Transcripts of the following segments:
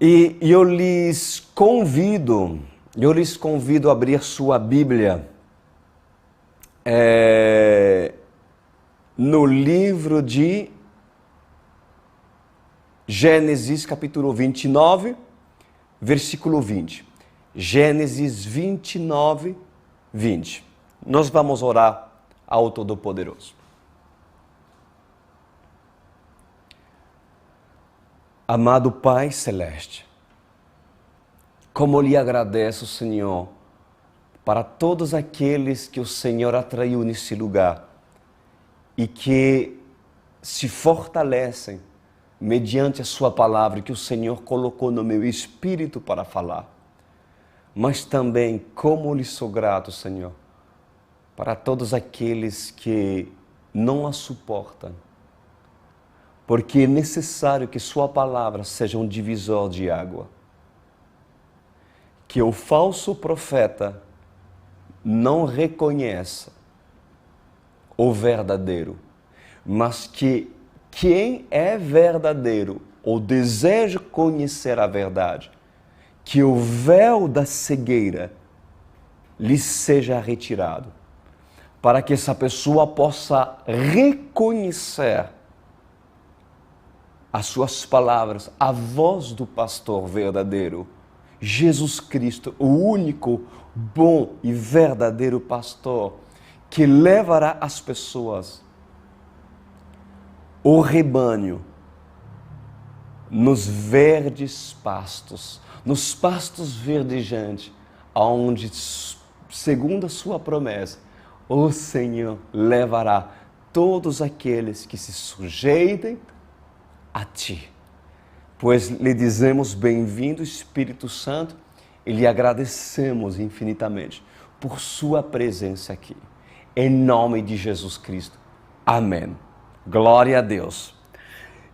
E eu lhes convido a abrir sua Bíblia no livro de Gênesis, capítulo 29, versículo 20. Gênesis 29, 20. Nós vamos orar ao Todo-Poderoso. Amado Pai Celeste, como lhe agradeço, Senhor, para todos aqueles que o Senhor atraiu nesse lugar e que se fortalecem mediante a sua palavra que o Senhor colocou no meu espírito para falar. Mas também, como lhe sou grato, Senhor, para todos aqueles que não a suportam, porque é necessário que sua palavra seja um divisor de água. Que o falso profeta não reconheça o verdadeiro, mas que quem é verdadeiro ou deseja conhecer a verdade, que o véu da cegueira lhe seja retirado, para que essa pessoa possa reconhecer as suas palavras, a voz do pastor verdadeiro, Jesus Cristo, o único bom e verdadeiro pastor, que levará as pessoas, o rebanho, nos verdes pastos, nos pastos verdejantes, onde, segundo a sua promessa, o Senhor levará todos aqueles que se sujeitem a Ti. Pois lhe dizemos bem-vindo, Espírito Santo, e lhe agradecemos infinitamente por sua presença aqui. Em nome de Jesus Cristo. Amém. Glória a Deus.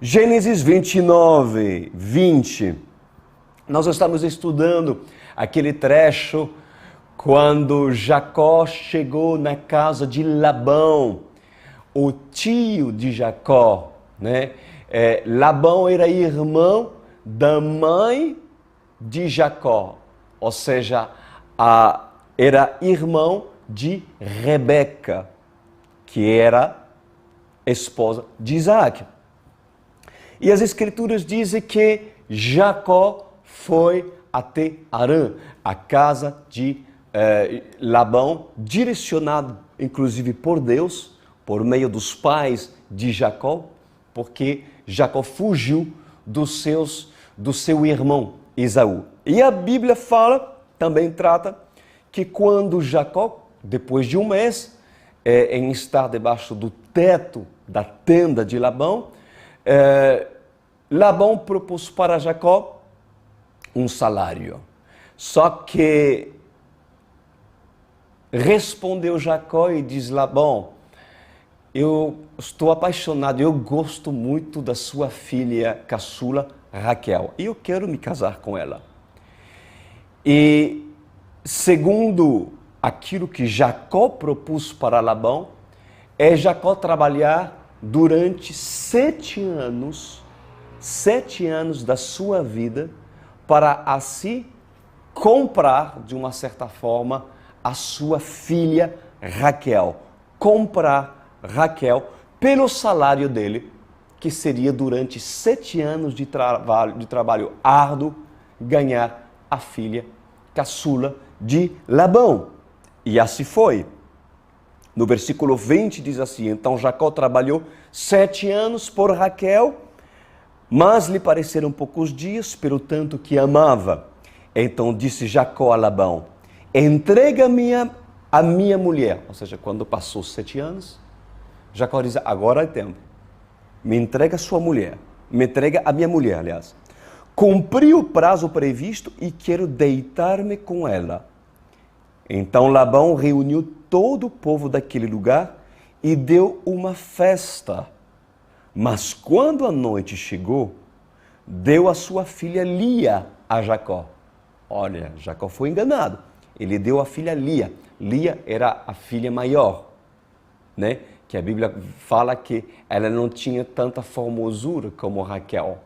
Gênesis 29, 20. Nós estamos estudando aquele trecho quando Jacó chegou na casa de Labão, o tio de Jacó, né? Labão era irmão da mãe de Jacó, ou seja, era irmão de Rebeca, que era esposa de Isaac. E as escrituras dizem que Jacó foi até Harã, a casa de Labão, direcionado inclusive por Deus, por meio dos pais de Jacó, porque Jacó fugiu do seu irmão Esaú. E a Bíblia fala, também trata, que quando Jacó, depois de um mês, em estar debaixo do teto da tenda de Labão, Labão propôs para Jacó um salário. Só que respondeu Jacó e diz: Labão, eu estou apaixonado, eu gosto muito da sua filha caçula Raquel e eu quero me casar com ela. E segundo aquilo que Jacó propôs para Labão, Jacó trabalhar durante 7 anos da sua vida para assim comprar, de uma certa forma, a sua filha Raquel. Comprar Raquel pelo salário dele, que seria durante 7 anos de trabalho árduo, ganhar a filha caçula de Labão. E assim foi. No versículo 20 diz assim: então Jacó trabalhou 7 anos por Raquel, mas lhe pareceram poucos dias, pelo tanto que amava. Então disse Jacó a Labão: entrega-me a minha mulher. Ou seja, quando passou 7 anos, Jacó diz: agora é tempo. Me entrega a sua mulher. Me entrega a minha mulher, aliás. Cumpri o prazo previsto e quero deitar-me com ela. Então Labão reuniu todo o povo daquele lugar e deu uma festa. Mas quando a noite chegou, deu a sua filha Lia a Jacó. Olha, Jacó foi enganado. Ele deu a filha Lia. Lia era a filha maior, né? Que a Bíblia fala que ela não tinha tanta formosura como Raquel.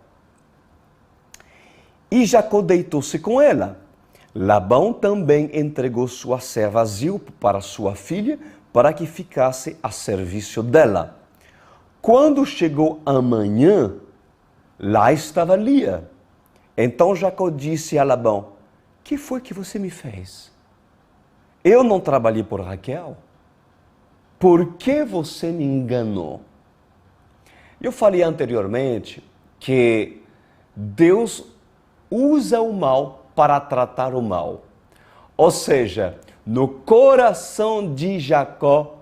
E Jacó deitou-se com ela. Labão também entregou sua serva Zilpa para sua filha, para que ficasse a serviço dela. Quando chegou a manhã, lá estava Lia. Então Jacó disse a Labão: que foi que você me fez? Eu não trabalhei por Raquel? Por que você me enganou? Eu falei anteriormente que Deus usa o mal para tratar o mal. Ou seja, no coração de Jacó,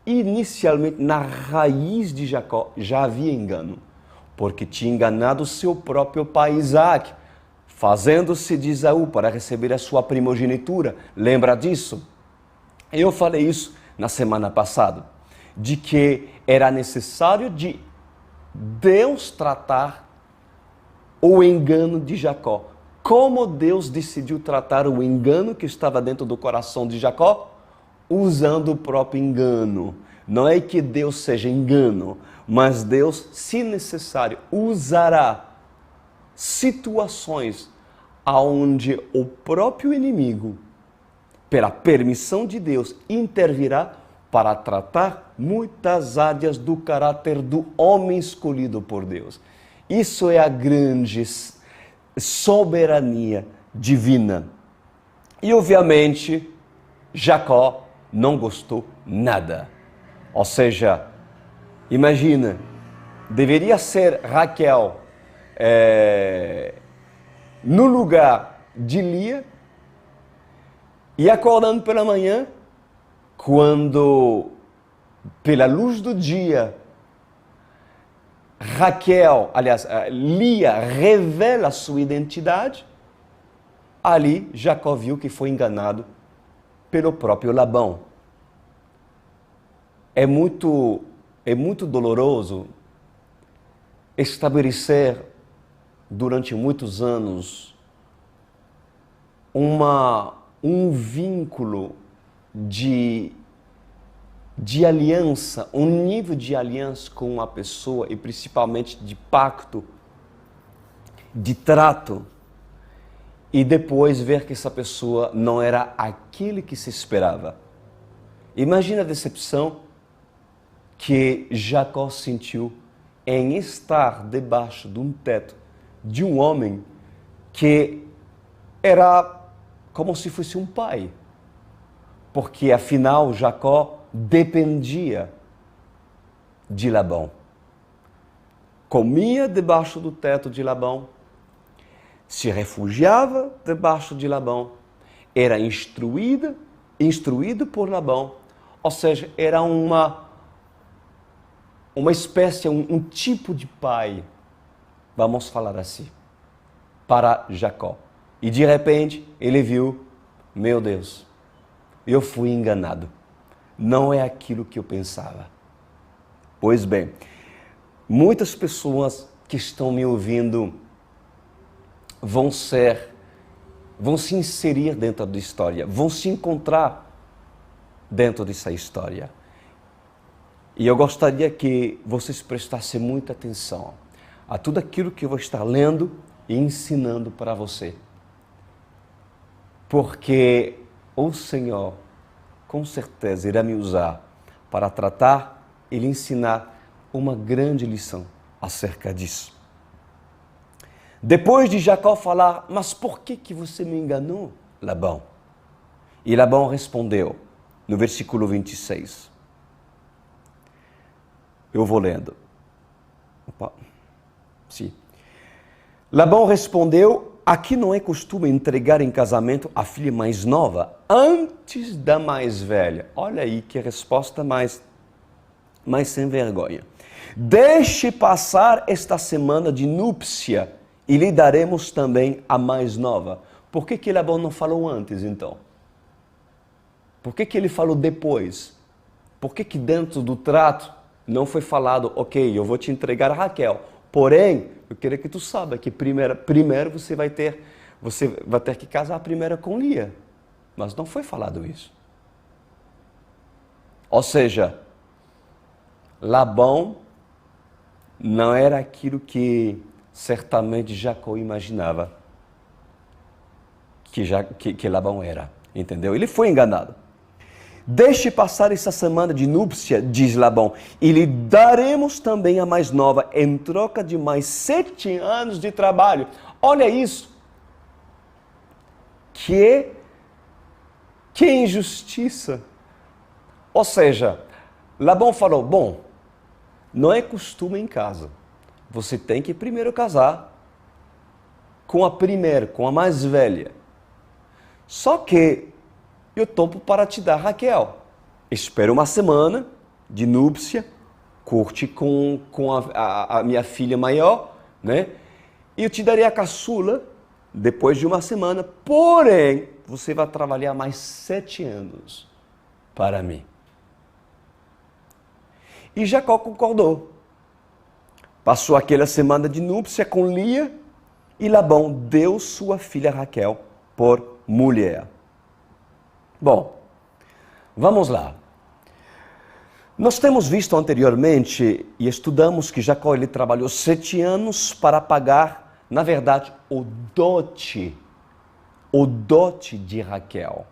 inicialmente na raiz de Jacó, já havia engano. Porque tinha enganado seu próprio pai Isaac, fazendo-se de Esaú para receber a sua primogenitura. Lembra disso? Eu falei isso na semana passada, de que era necessário de Deus tratar o engano de Jacó. Como Deus decidiu tratar o engano que estava dentro do coração de Jacó? Usando o próprio engano. Não é que Deus seja engano, mas Deus, se necessário, usará situações onde o próprio inimigo, pela permissão de Deus, intervirá para tratar muitas áreas do caráter do homem escolhido por Deus. Isso é a grande soberania divina. E, obviamente, Jacó não gostou nada. Ou seja, imagina, deveria ser Raquel no lugar de Lia, e acordando pela manhã, quando, pela luz do dia, Lia revela sua identidade, ali Jacó viu que foi enganado pelo próprio Labão. É muito doloroso estabelecer durante muitos anos um vínculo de aliança, um nível de aliança com uma pessoa e principalmente de pacto, de trato, e depois ver que essa pessoa não era aquele que se esperava. Imagina a decepção que Jacó sentiu em estar debaixo de um teto de um homem que era como se fosse um pai. Porque afinal Jacó dependia de Labão. Comia debaixo do teto de Labão, se refugiava debaixo de Labão, era instruído por Labão, ou seja, era uma espécie, um tipo de pai, vamos falar assim, para Jacó. E de repente ele viu, meu Deus, eu fui enganado, não é aquilo que eu pensava. Pois bem, muitas pessoas que estão me ouvindo vão se inserir dentro da história, vão se encontrar dentro dessa história. E eu gostaria que vocês prestassem muita atenção a tudo aquilo que eu vou estar lendo e ensinando para você. Porque o Senhor, com certeza, irá me usar para tratar e lhe ensinar uma grande lição acerca disso. Depois de Jacó falar, mas por que você me enganou, Labão? E Labão respondeu, no versículo 26. Eu vou lendo. Sim. Labão respondeu, aqui não é costume entregar em casamento a filha mais nova antes da mais velha. Olha aí que resposta mais sem vergonha. Deixe passar esta semana de núpcia e lhe daremos também a mais nova. Por que Labão não falou antes, então? Por que ele falou depois? Por que dentro do trato não foi falado, ok, eu vou te entregar a Raquel, porém, eu queria que tu saiba que primeiro você vai ter que casar primeiro com Lia. Mas não foi falado isso. Ou seja, Labão não era aquilo que certamente Jacó imaginava que Labão era, entendeu? Ele foi enganado. Deixe passar essa semana de núpcia, diz Labão, e lhe daremos também a mais nova, em troca de mais 7 anos de trabalho. Olha isso. Que injustiça. Ou seja, Labão falou, bom, não é costume em casa. Você tem que primeiro casar com a mais velha. Só que eu topo para te dar Raquel. Espera uma semana de núpcia, curte com a minha filha maior, né? E eu te darei a caçula depois de uma semana. Porém, você vai trabalhar mais 7 anos para mim. E Jacó concordou. Passou aquela semana de núpcia com Lia e Labão deu sua filha Raquel por mulher. Bom, vamos lá. Nós temos visto anteriormente e estudamos que Jacó ele trabalhou 7 anos para pagar, na verdade, o dote de Raquel.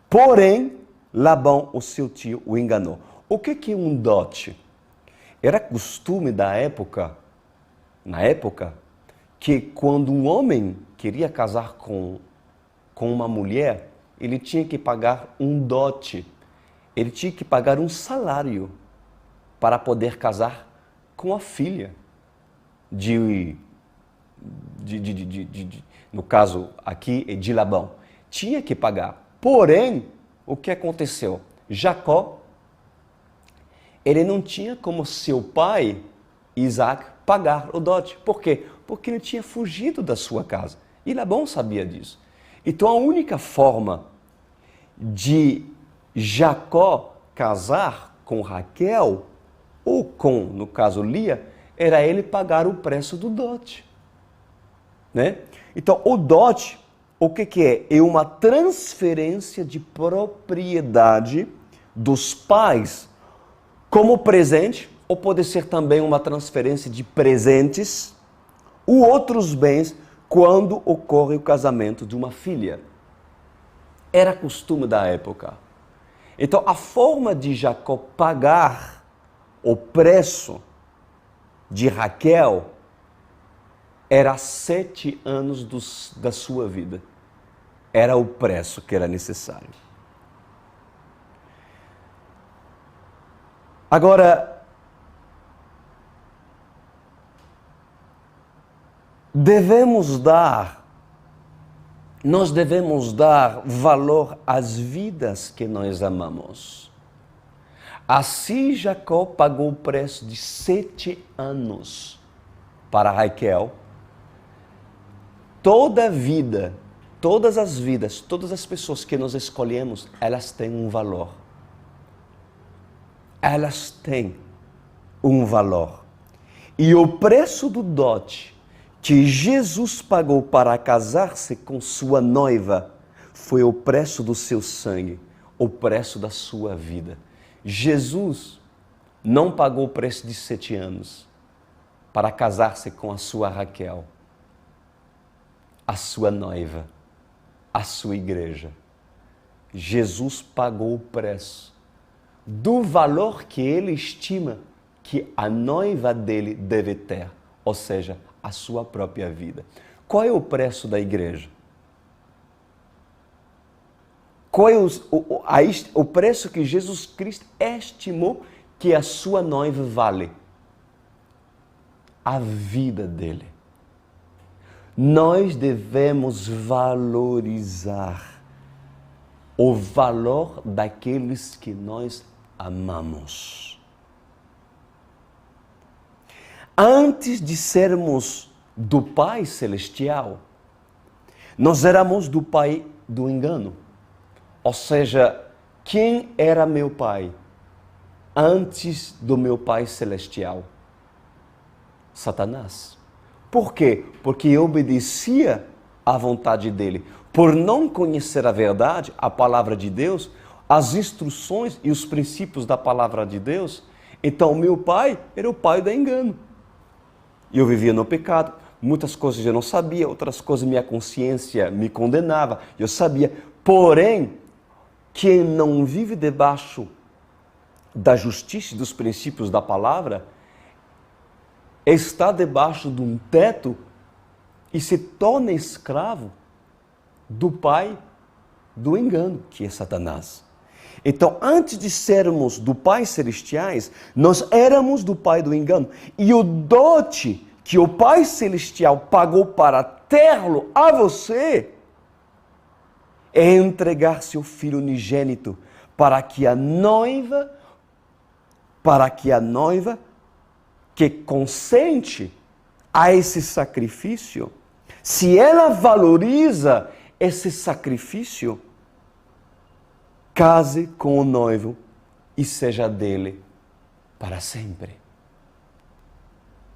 Porém, Labão, o seu tio, o enganou. O que é um dote? Era costume da época, que quando um homem queria casar com uma mulher, ele tinha que pagar um dote. Ele tinha que pagar um salário para poder casar com a filha no caso aqui, de Labão. Tinha que pagar. Porém, o que aconteceu? Jacó, ele não tinha como seu pai, Isaac, pagar o dote. Por quê? Porque ele tinha fugido da sua casa. E Labão sabia disso. Então, a única forma de Jacó casar com Raquel, ou com, no caso, Lia, era ele pagar o preço do dote. Né? Então, o dote, o que é? É uma transferência de propriedade dos pais como presente, ou pode ser também uma transferência de presentes ou outros bens quando ocorre o casamento de uma filha. Era costume da época. Então, a forma de Jacó pagar o preço de Raquel era 7 anos da sua vida. Era o preço que era necessário. Agora, nós devemos dar valor às vidas que nós amamos. Assim Jacó pagou o preço de 7 anos para Raquel. Toda vida, todas as vidas, todas as pessoas que nós escolhemos, elas têm um valor. Elas têm um valor. E o preço do dote que Jesus pagou para casar-se com sua noiva foi o preço do seu sangue, o preço da sua vida. Jesus não pagou o preço de 7 anos para casar-se com a sua Raquel, a sua noiva, a sua igreja. Jesus pagou o preço do valor que ele estima que a noiva dele deve ter, ou seja, a sua própria vida. Qual é o preço da igreja? Qual é o preço que Jesus Cristo estimou que a sua noiva vale? A vida dele. Nós devemos valorizar o valor daqueles que nós amamos. Antes de sermos do Pai Celestial, nós éramos do pai do engano. Ou seja, quem era meu pai antes do meu Pai Celestial? Satanás. Por quê? Porque eu obedecia à vontade dele. Por não conhecer a verdade, a palavra de Deus, as instruções e os princípios da palavra de Deus, então meu pai era o pai do engano. E eu vivia no pecado. Muitas coisas eu não sabia, outras coisas minha consciência me condenava. Eu sabia. Porém, quem não vive debaixo da justiça e dos princípios da palavra, está debaixo de um teto e se torna escravo do pai do engano, que é Satanás. Então, antes de sermos do Pai Celestiais, nós éramos do pai do engano. E o dote que o Pai Celestial pagou para tê-lo a você é entregar seu Filho unigênito para que a noiva que consente a esse sacrifício, se ela valoriza esse sacrifício, case com o noivo e seja dele para sempre.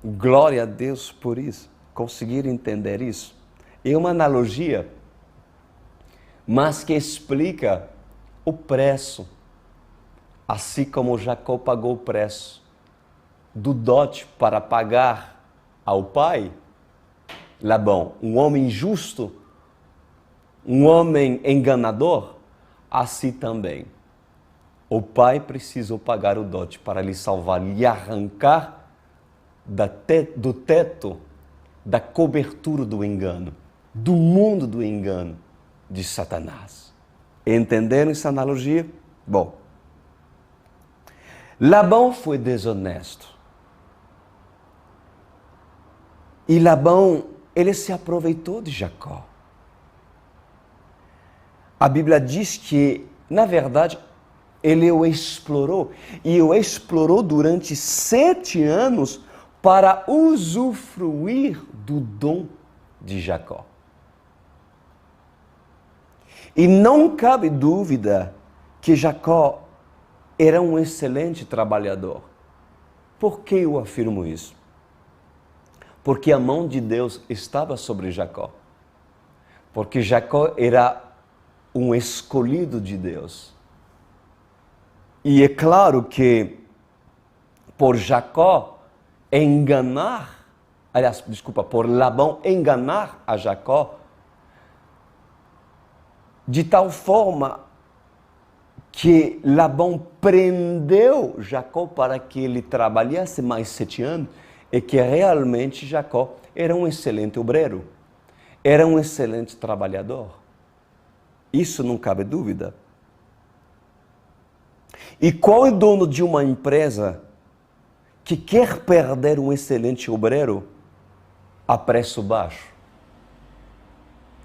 Glória a Deus por isso. Conseguir entender isso? É uma analogia, mas que explica o preço. Assim como Jacó pagou o preço do dote para pagar ao pai, Labão, um homem justo, um homem enganador, assim também. O pai precisou pagar o dote para lhe salvar, lhe arrancar do teto, da cobertura do engano, do mundo do engano de Satanás. Entenderam essa analogia? Bom, Labão foi desonesto. E Labão, ele se aproveitou de Jacó. A Bíblia diz que, na verdade, ele o explorou. E o explorou durante 7 anos para usufruir do dom de Jacó. E não cabe dúvida que Jacó era um excelente trabalhador. Por que eu afirmo isso? Porque a mão de Deus estava sobre Jacó. Porque Jacó era um escolhido de Deus. E é claro que por por Labão enganar a Jacó, de tal forma que Labão prendeu Jacó para que ele trabalhasse mais 7 anos, e que realmente Jacó era um excelente obreiro, era um excelente trabalhador. Isso não cabe dúvida. E qual é o dono de uma empresa que quer perder um excelente obreiro a preço baixo?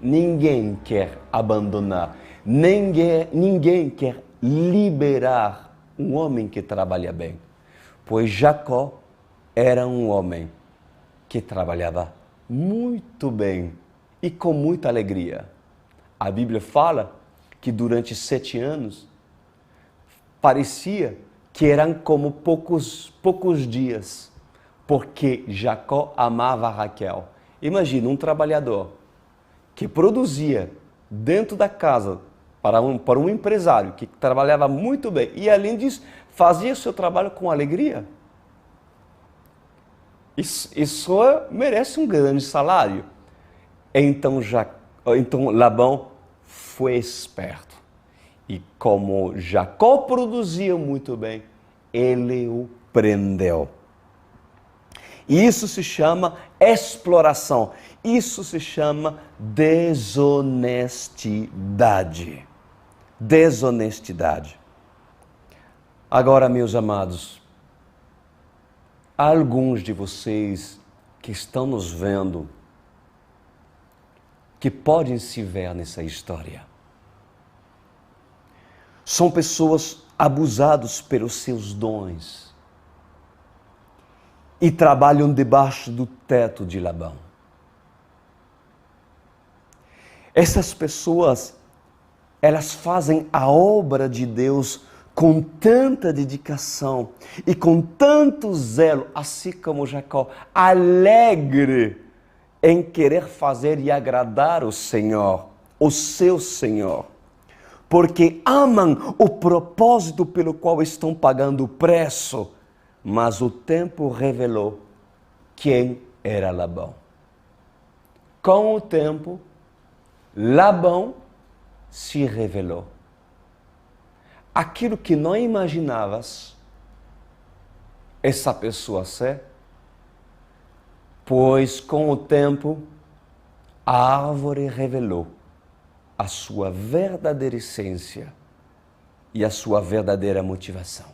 Ninguém quer abandonar, ninguém quer liberar um homem que trabalha bem. Pois Jacó era um homem que trabalhava muito bem e com muita alegria. A Bíblia fala que durante 7 anos parecia que eram como poucos dias, porque Jacó amava Raquel. Imagina um trabalhador que produzia dentro da casa para um empresário que trabalhava muito bem e, além disso, fazia seu trabalho com alegria. Isso merece um grande salário. Então Labão foi esperto. E como Jacó produzia muito bem, ele o prendeu. E isso se chama exploração. Isso se chama desonestidade. Desonestidade. Agora, meus amados, há alguns de vocês que estão nos vendo que podem se ver nessa história. São pessoas abusadas pelos seus dons e trabalham debaixo do teto de Labão. Essas pessoas, elas fazem a obra de Deus com tanta dedicação e com tanto zelo, assim como Jacó, alegre em querer fazer e agradar o Senhor, o seu Senhor, porque amam o propósito pelo qual estão pagando o preço, mas o tempo revelou quem era Labão. com o tempo, Labão se revelou. Aquilo que não imaginavas essa pessoa ser, pois com o tempo a árvore revelou a sua verdadeira essência e a sua verdadeira motivação.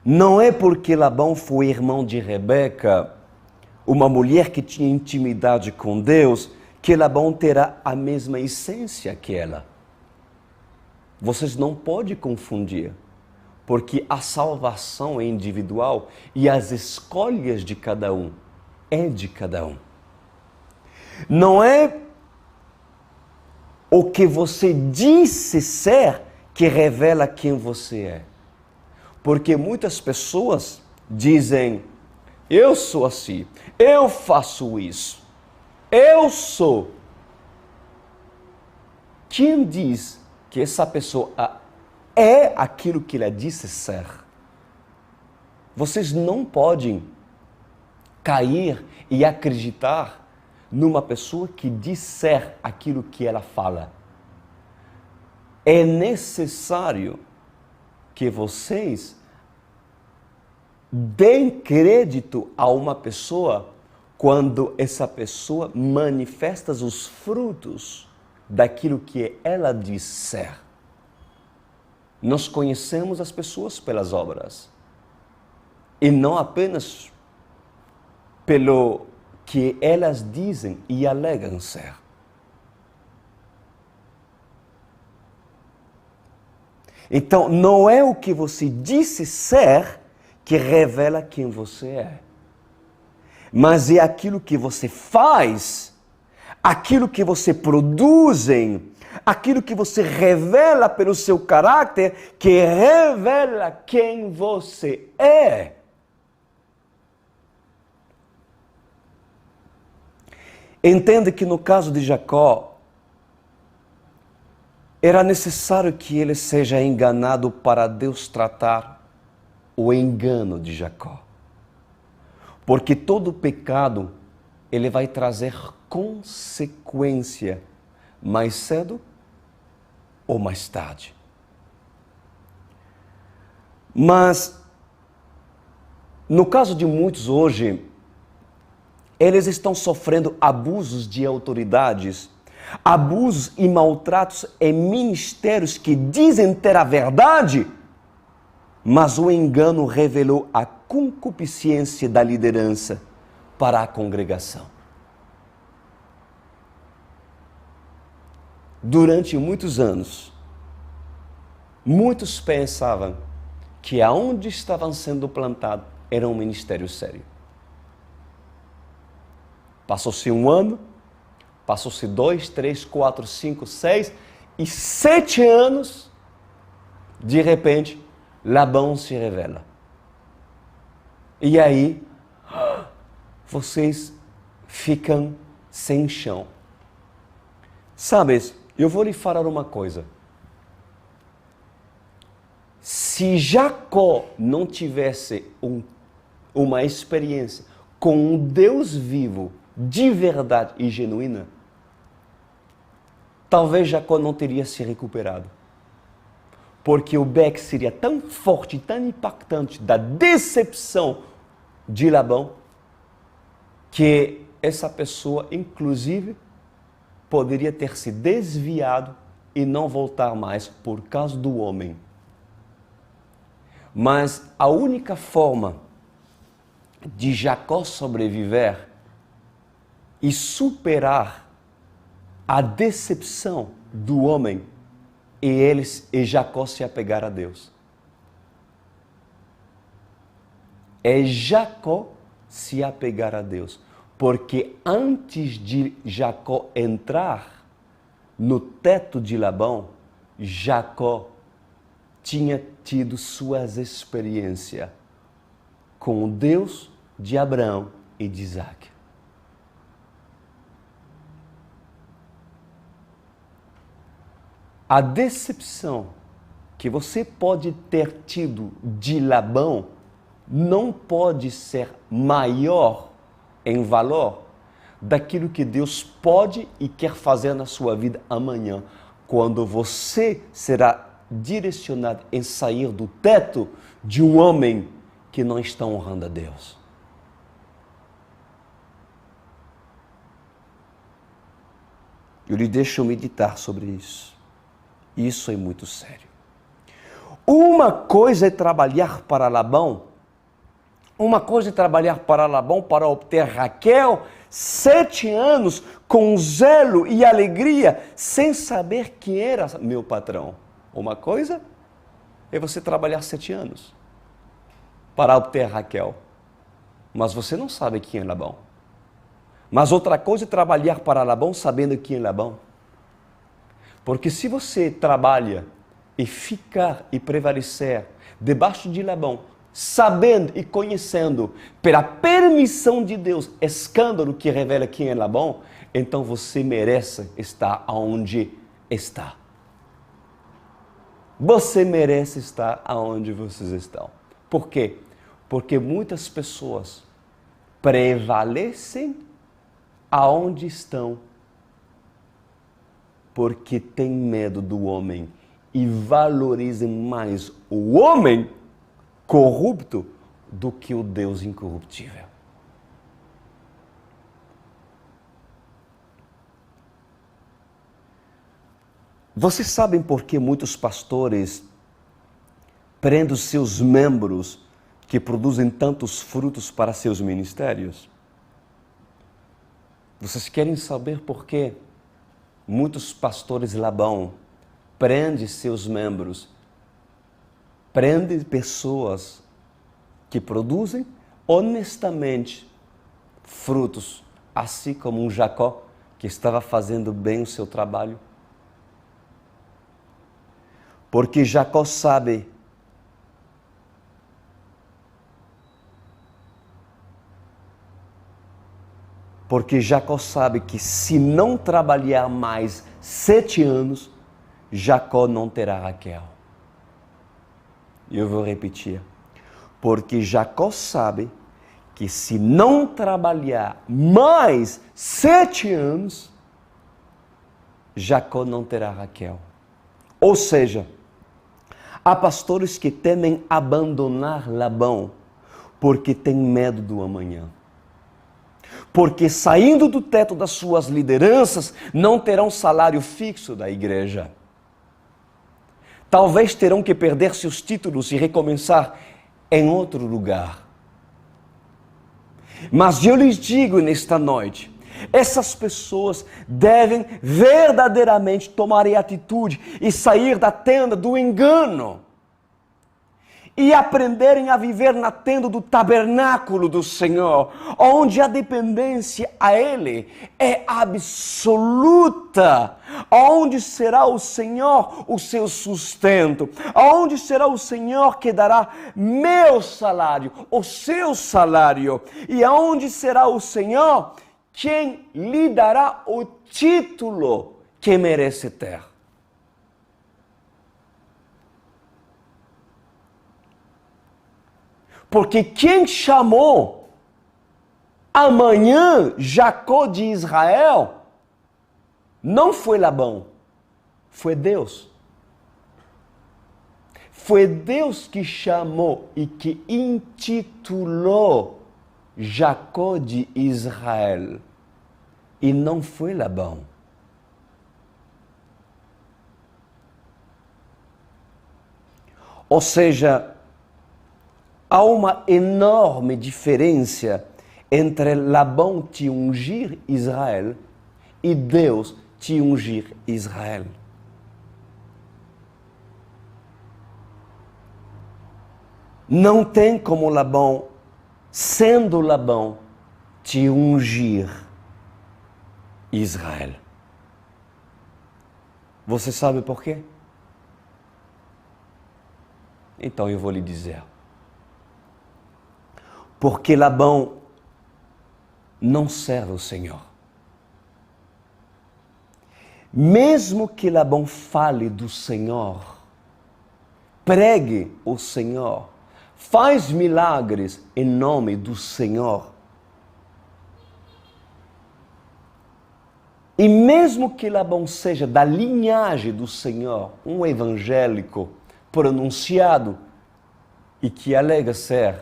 Não é porque Labão foi irmão de Rebeca, uma mulher que tinha intimidade com Deus, que Labão terá a mesma essência que ela. Vocês não podem confundir, porque a salvação é individual e as escolhas de cada um é de cada um. Não é o que você disse ser que revela quem você é. Porque muitas pessoas dizem, eu sou assim, eu faço isso, eu sou. Quem diz que essa pessoa é aquilo que ela disse ser? Vocês não podem cair e acreditar numa pessoa que diz ser aquilo que ela fala. É necessário que vocês deem crédito a uma pessoa quando essa pessoa manifesta os frutos daquilo que ela diz ser. Nós conhecemos as pessoas pelas obras e não apenas pelo que elas dizem e alegam ser. Então, não é o que você disse ser que revela quem você é, mas é aquilo que você faz, aquilo que você produz, aquilo que você revela pelo seu caráter, que revela quem você é. Entende que no caso de Jacó, era necessário que ele seja enganado para Deus tratar o engano de Jacó. Porque todo pecado, ele vai trazer consequência mais cedo ou mais tarde. Mas, no caso de muitos hoje, eles estão sofrendo abusos de autoridades, abusos e maltratos em ministérios que dizem ter a verdade, mas o engano revelou a concupiscência da liderança para a congregação. Durante muitos anos, muitos pensavam que aonde estavam sendo plantados era um ministério sério. Passou-se 1 ano, passou-se 2, 3, 4, 5, 6 e 7 anos, de repente, Labão se revela. E aí, vocês ficam sem chão. Sabes, eu vou lhe falar uma coisa. Se Jacó não tivesse uma experiência com um Deus vivo, de verdade e genuína, talvez Jacó não teria se recuperado. Porque o beck seria tão forte, tão impactante da decepção de Labão, que essa pessoa, inclusive, poderia ter se desviado e não voltar mais por causa do homem. Mas a única forma de Jacó sobreviver e superar a decepção do homem e Jacó se apegar a Deus. É Jacó se apegar a Deus. Porque antes de Jacó entrar no teto de Labão, Jacó tinha tido suas experiências com o Deus de Abraão e de Isaac. A decepção que você pode ter tido de Labão não pode ser maior em valor daquilo que Deus pode e quer fazer na sua vida amanhã, quando você será direcionado em sair do teto de um homem que não está honrando a Deus. Eu lhe deixo meditar sobre isso. Isso é muito sério. Uma coisa é trabalhar para Labão, para obter Raquel, 7 anos com zelo e alegria, sem saber quem era meu patrão. Uma coisa é você trabalhar 7 anos para obter Raquel, mas você não sabe quem é Labão. Mas outra coisa é trabalhar para Labão sabendo quem é Labão. Porque se você trabalha e ficar e prevalecer debaixo de Labão, sabendo e conhecendo, pela permissão de Deus, escândalo que revela quem é Labão, então você merece estar onde está. Você merece estar onde vocês estão. Por quê? Porque muitas pessoas prevalecem aonde estão porque têm medo do homem e valorizam mais o homem corrupto do que o Deus incorruptível. Vocês sabem por que muitos pastores prendem os seus membros que produzem tantos frutos para seus ministérios? Vocês querem saber por que muitos pastores Labão prendem seus membros, prendem pessoas que produzem honestamente frutos, assim como um Jacó que estava fazendo bem o seu trabalho? Porque Jacó sabe que se não trabalhar mais 7 anos, Jacó não terá Raquel. Eu vou repetir. Porque Jacó sabe que se não trabalhar mais 7 anos, Jacó não terá Raquel. Ou seja, há pastores que temem abandonar Labão porque têm medo do amanhã. Porque saindo do teto das suas lideranças, não terão salário fixo da igreja. Talvez terão que perder seus títulos e recomeçar em outro lugar. Mas eu lhes digo nesta noite, essas pessoas devem verdadeiramente tomar atitude e sair da tenda do engano e aprenderem a viver na tenda do tabernáculo do Senhor, onde a dependência a Ele é absoluta, onde será o Senhor o seu sustento, onde será o Senhor que dará meu salário, o seu salário, e onde será o Senhor quem lhe dará o título que merece ter. Porque quem chamou amanhã Jacó de Israel não foi Labão, foi Deus. Foi Deus que chamou e que intitulou Jacó de Israel. E não foi Labão. Ou seja, há uma enorme diferença entre Labão te ungir Israel e Deus te ungir Israel. Não tem como Labão, sendo Labão, te ungir Israel. Você sabe por quê? Então eu vou lhe dizer. Porque Labão não serve o Senhor. Mesmo que Labão fale do Senhor, pregue o Senhor, faz milagres em nome do Senhor. E mesmo que Labão seja da linhagem do Senhor, um evangélico pronunciado e que alega ser,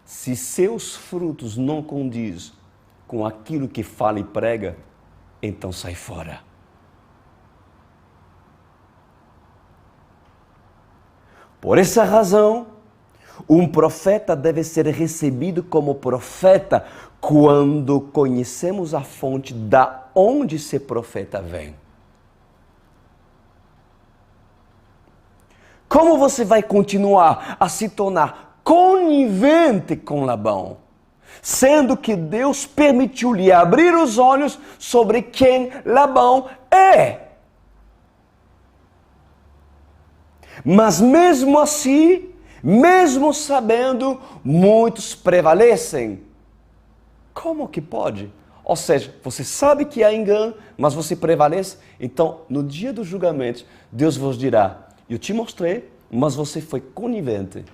se seus frutos não condizem com aquilo que fala e prega, então sai fora. Por essa razão, um profeta deve ser recebido como profeta quando conhecemos a fonte da onde esse profeta vem. Como você vai continuar a se tornar conivente com Labão, sendo que Deus permitiu-lhe abrir os olhos sobre quem Labão é? Mas mesmo assim, mesmo sabendo, muitos prevalecem. Como que pode? Ou seja, você sabe que há engano, mas você prevalece. Então, no dia do julgamento, Deus vos dirá, eu te mostrei, mas você foi conivente.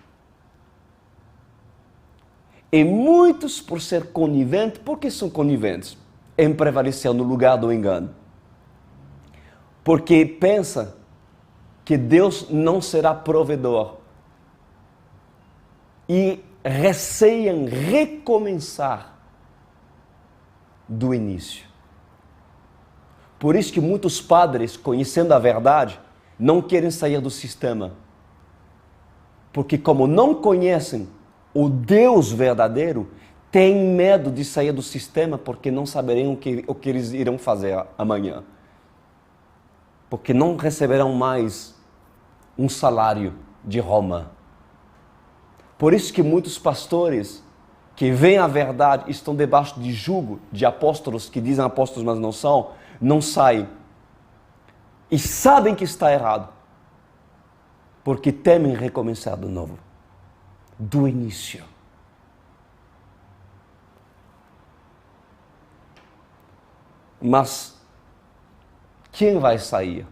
E muitos, por ser coniventes, por que são coniventes? Em prevalecer no lugar do engano. Porque pensa que Deus não será provedor. E receiam recomeçar do início. Por isso que muitos padres, conhecendo a verdade, não querem sair do sistema. Porque como não conhecem o Deus verdadeiro, têm medo de sair do sistema porque não saberão o que eles irão fazer amanhã. Porque não receberão mais um salário de Roma. Por isso que muitos pastores que veem a verdade estão debaixo de jugo de apóstolos que dizem apóstolos, mas não são, não saem. E sabem que está errado. Porque temem recomeçar de novo. Do início. Mas quem vai sair?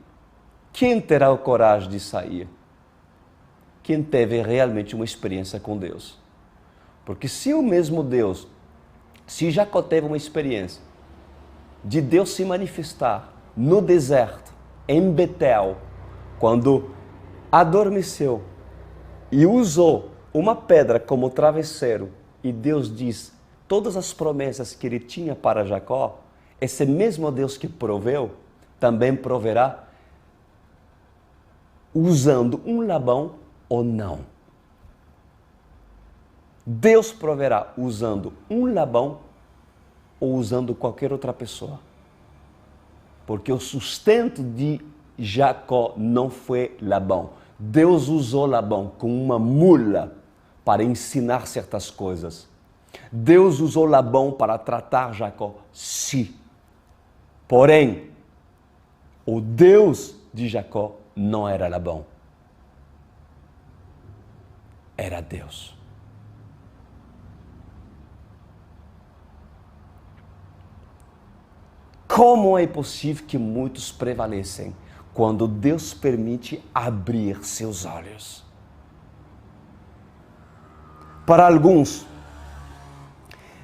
Quem terá a coragem de sair? Quem teve realmente uma experiência com Deus. Porque se o mesmo Deus, se Jacó teve uma experiência de Deus se manifestar no deserto, em Betel, quando adormeceu e usou uma pedra como travesseiro, e Deus diz todas as promessas que ele tinha para Jacó, esse mesmo Deus que proveu, também proverá usando um Labão ou não. Deus proverá usando um Labão ou usando qualquer outra pessoa. Porque o sustento de Jacó não foi Labão. Deus usou Labão como uma mula para ensinar certas coisas. Deus usou Labão para tratar Jacó, sim. Porém, o Deus de Jacó não era Labão. Era Deus. Como é possível que muitos prevalecem quando Deus permite abrir seus olhos? Para alguns,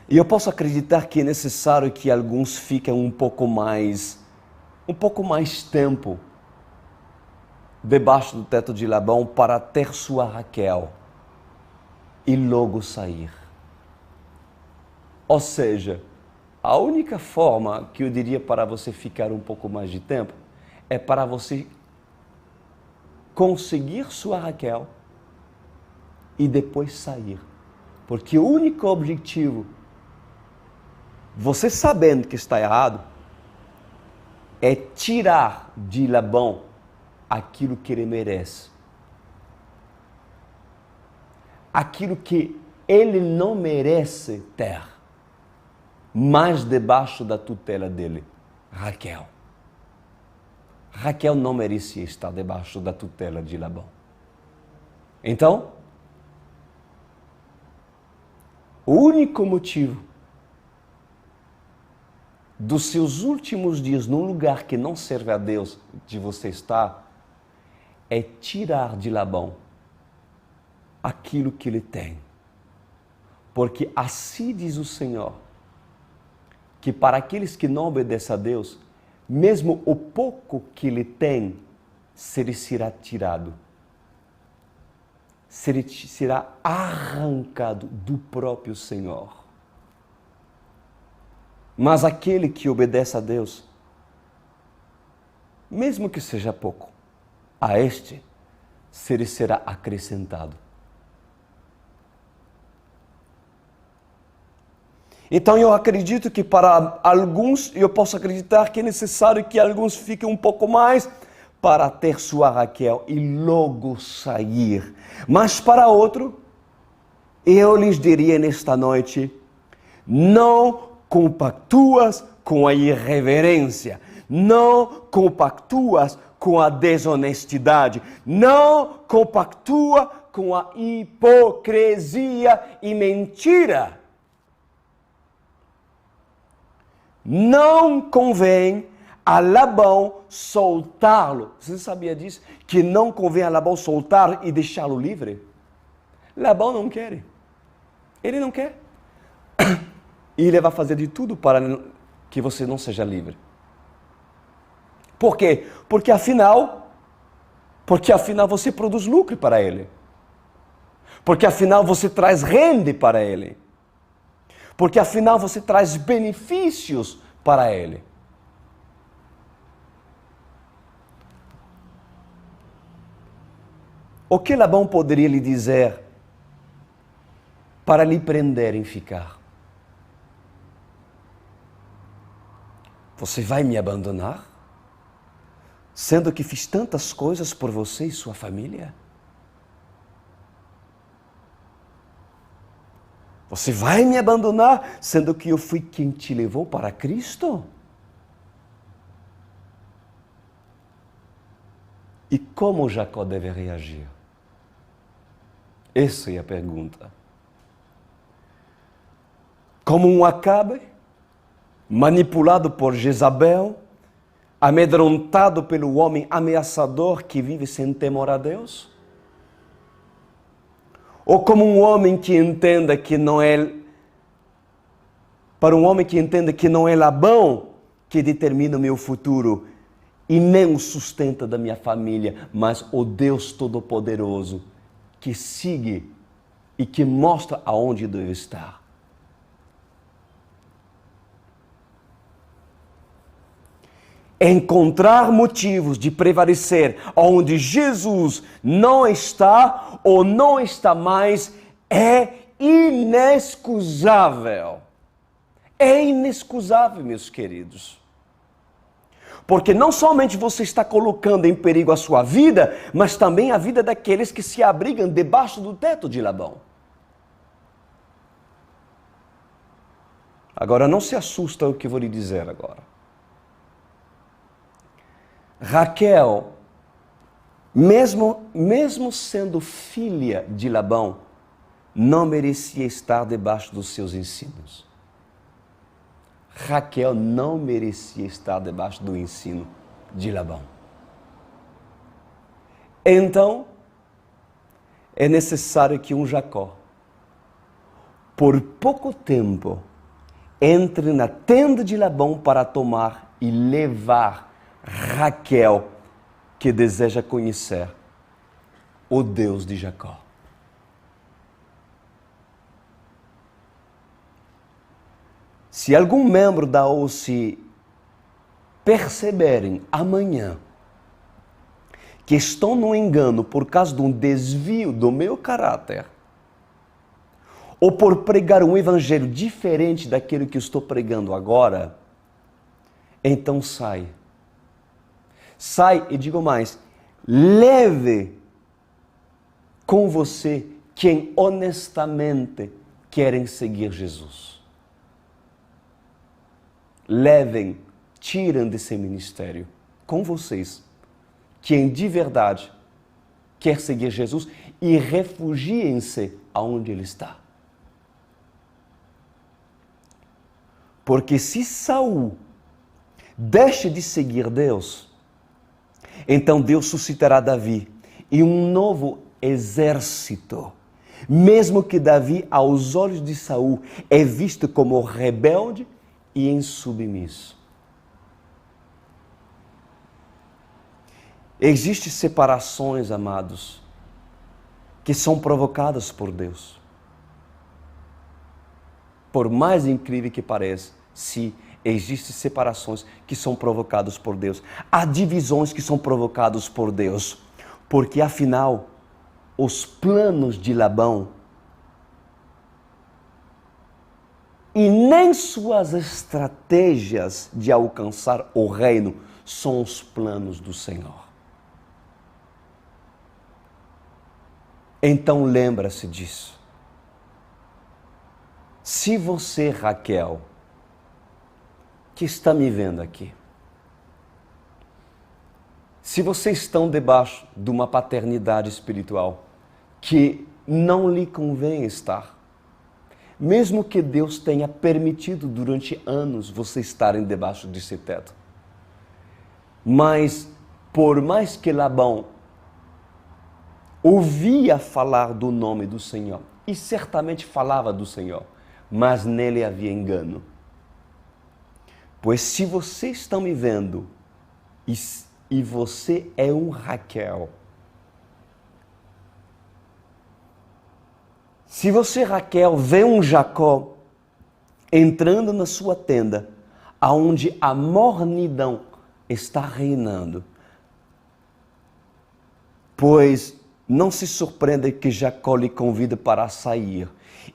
e eu posso acreditar que é necessário que alguns fiquem um pouco mais tempo debaixo do teto de Labão para ter sua Raquel e logo sair. Ou seja, a única forma que eu diria para você ficar um pouco mais de tempo é para você conseguir sua Raquel e depois sair. Porque o único objetivo, você sabendo que está errado, é tirar de Labão aquilo que ele merece. Aquilo que ele não merece ter, mas debaixo da tutela dele, Raquel. Raquel não merecia estar debaixo da tutela de Labão. Então, o único motivo dos seus últimos dias num lugar que não serve a Deus de você estar é tirar de Labão aquilo que ele tem. Porque assim diz o Senhor, que para aqueles que não obedecem a Deus, mesmo o pouco que ele tem, se lhe será tirado. Se lhe será arrancado do próprio Senhor. Mas aquele que obedece a Deus, mesmo que seja pouco, a este se lhe será acrescentado. Então eu acredito que para alguns, eu posso acreditar que é necessário que alguns fiquem um pouco mais para ter sua Raquel e logo sair. Mas para outro, eu lhes diria nesta noite, não compactuas com a irreverência, não compactuas com a desonestidade, não compactua com a hipocrisia e mentira. Não convém a Labão soltá-lo. Você sabia disso? Que não convém a Labão soltar e deixá-lo livre? Labão não quer. Ele não quer. E ele vai fazer de tudo para que você não seja livre. Por quê? Porque afinal você produz lucro para ele. Porque afinal você traz renda para ele. Porque afinal você traz benefícios para ele. O que Labão poderia lhe dizer para lhe prender em ficar? Você vai me abandonar? Sendo que fiz tantas coisas por você e sua família? Você vai me abandonar, sendo que eu fui quem te levou para Cristo? E como Jacó deve reagir? Essa é a pergunta. Como um Acabe, manipulado por Jezabel, amedrontado pelo homem ameaçador que vive sem temor a Deus? Ou como um homem que entenda que não é, para um homem que entenda que não é Labão que determina o meu futuro e nem o sustento da minha família, mas o Deus Todo-Poderoso que sigue e que mostra aonde devo estar. Encontrar motivos de prevalecer onde Jesus não está ou não está mais é inexcusável. É inexcusável, meus queridos. Porque não somente você está colocando em perigo a sua vida, mas também a vida daqueles que se abrigam debaixo do teto de Labão. Agora, não se assusta o que eu vou lhe dizer agora. Raquel, mesmo sendo filha de Labão, não merecia estar debaixo dos seus ensinos. Raquel não merecia estar debaixo do ensino de Labão. Então, é necessário que um Jacó, por pouco tempo, entre na tenda de Labão para tomar e levar Raquel, que deseja conhecer o Deus de Jacó. Se algum membro da OC perceberem amanhã que estão no engano por causa de um desvio do meu caráter, ou por pregar um evangelho diferente daquele que eu estou pregando agora, então sai. Sai e digo mais, leve com você quem honestamente querem seguir Jesus. Levem, tirem desse ministério com vocês quem de verdade quer seguir Jesus e refugiem-se aonde ele está. Porque se Saul deixa de seguir Deus, então Deus suscitará Davi e um novo exército Mesmo que Davi, aos olhos de Saul, é visto como rebelde e insubmisso. Existem separações, amados, que são provocadas por Deus. Por mais incrível que pareça, se existem separações que são provocadas por Deus. Há divisões que são provocadas por Deus. Porque, afinal, os planos de Labão e nem suas estratégias de alcançar o reino são os planos do Senhor. Então lembra-se disso. Se você, Raquel, que está me vendo aqui, se vocês estão debaixo de uma paternidade espiritual que não lhe convém estar, mesmo que Deus tenha permitido durante anos vocês estarem debaixo desse teto, mas por mais que Labão ouvia falar do nome do Senhor, e certamente falava do Senhor, mas nele havia engano. Pois se vocês estão me vendo e você é um Raquel, se você, Raquel, vê um Jacó entrando na sua tenda, aonde a mornidão está reinando, pois não se surpreenda que Jacó lhe convida para sair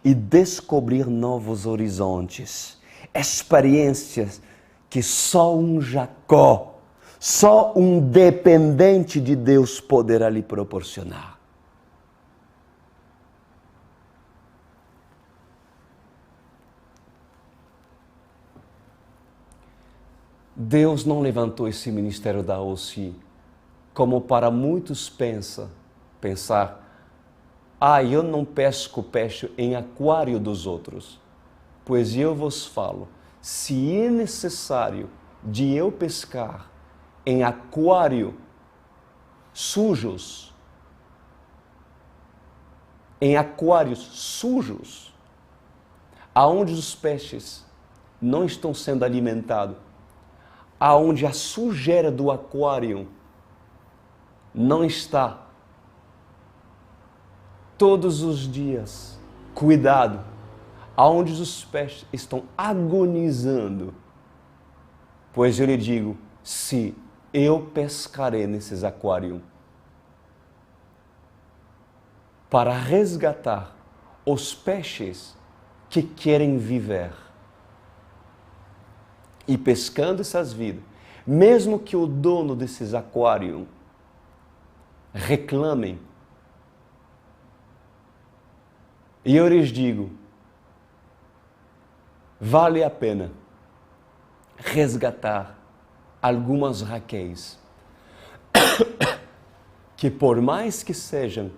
e descobrir novos horizontes, experiências que só um Jacó, só um dependente de Deus poderá lhe proporcionar. Deus não levantou esse ministério da OC como para muitos pensar, eu não pesco peixe em aquário dos outros. Pois eu vos falo, se é necessário de eu pescar em aquário sujos, aonde os peixes não estão sendo alimentados, aonde a sujeira do aquário não está todos os dias cuidado, aonde os peixes estão agonizando, pois eu lhe digo, se eu pescarei nesses aquários para resgatar os peixes que querem viver, e pescando essas vidas, mesmo que o dono desses aquários reclamem, e eu lhes digo, vale a pena resgatar algumas Raquéis que por mais que sejam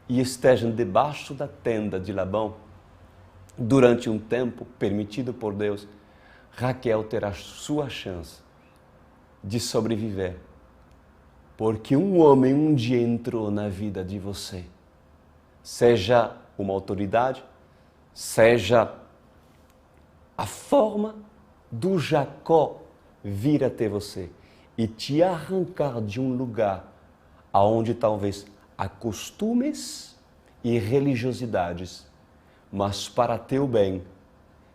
e estejam debaixo da tenda de Labão, durante um tempo permitido por Deus, Raquel terá sua chance de sobreviver. Porque um homem um dia entrou na vida de você, seja uma autoridade, seja a forma do Jacó vir até você e te arrancar de um lugar aonde talvez há costumes e religiosidades, mas para teu bem,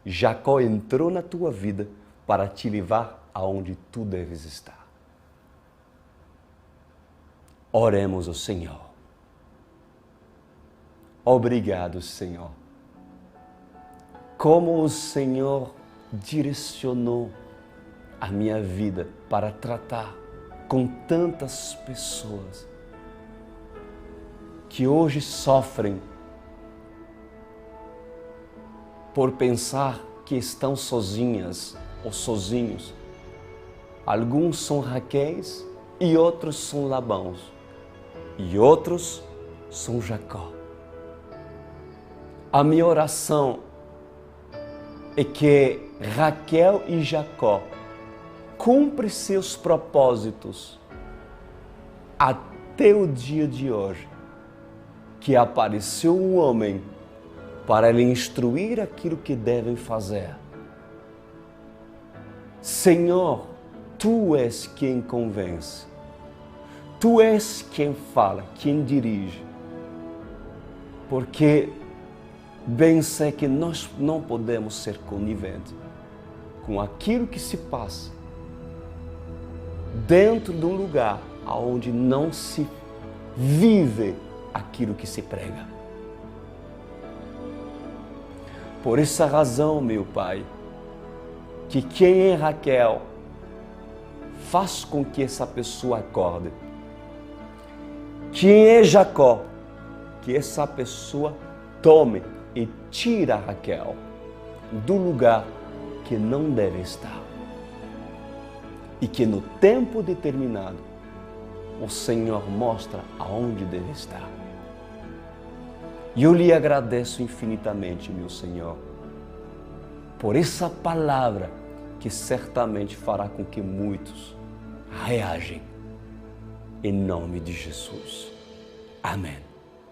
Jacó entrou na tua vida para te levar aonde tu deves estar. Oremos ao Senhor. Obrigado, Senhor. Como o Senhor direcionou a minha vida para tratar com tantas pessoas que hoje sofrem por pensar que estão sozinhas ou sozinhos. Alguns são Raquéis e outros são Labãos e outros são Jacó. A minha oração é que Raquel e Jacó cumprem seus propósitos até o dia de hoje. que apareceu um homem para lhe instruir aquilo que devem fazer. Senhor, Tu és quem convence, Tu és quem fala, quem dirige, porque bem sei que nós não podemos ser coniventes com aquilo que se passa dentro de um lugar onde não se vive aquilo que se prega. Por essa razão, meu Pai, que quem é Raquel, faz com que essa pessoa acorde. Quem é Jacó, que essa pessoa tome e tire a Raquel do lugar que não deve estar. E que no tempo determinado, o Senhor mostra aonde deve estar. E eu lhe agradeço infinitamente, meu Senhor, por essa palavra que certamente fará com que muitos reagem. Em nome de Jesus. Amém.